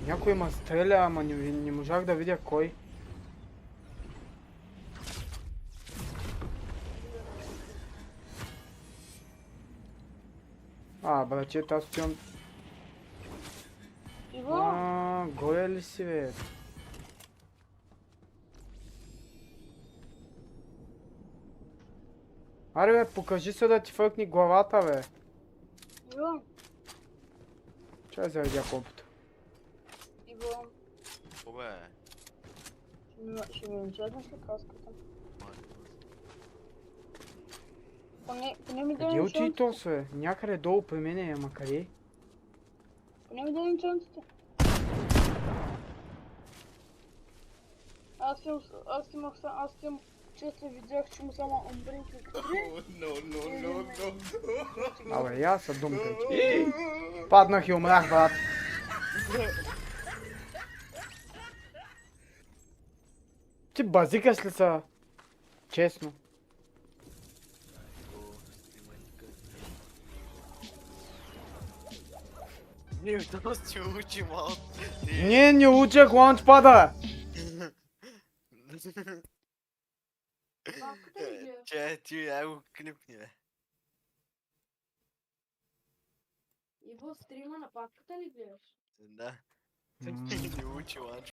Някой ма стреля, ама не можах да видя кой. Братчет, аз отивам... Иво, Горе ли си, бе? Аре, бе, покажи се да ти фъкни главата, бе. Иво, Чай заредя компото. Иво, Бе, ще ми изчезнеш ли каската? Поне ми дай Къде отиди инчантите. то, бе? Някъде долу при мене, ама къде? Поне ми дай инчантите. Аз имам често видях, че му само умбринки Абе, я са думкай. Паднах и умрах, брат. Ти базикаш ли са? Честно. ние доста учи малко. Не учех лаунчпада! Папката ли гледаш? Че, ти я го клипни, бе. Иво, стрима на папката ли гледаш? Да. Не учи ланч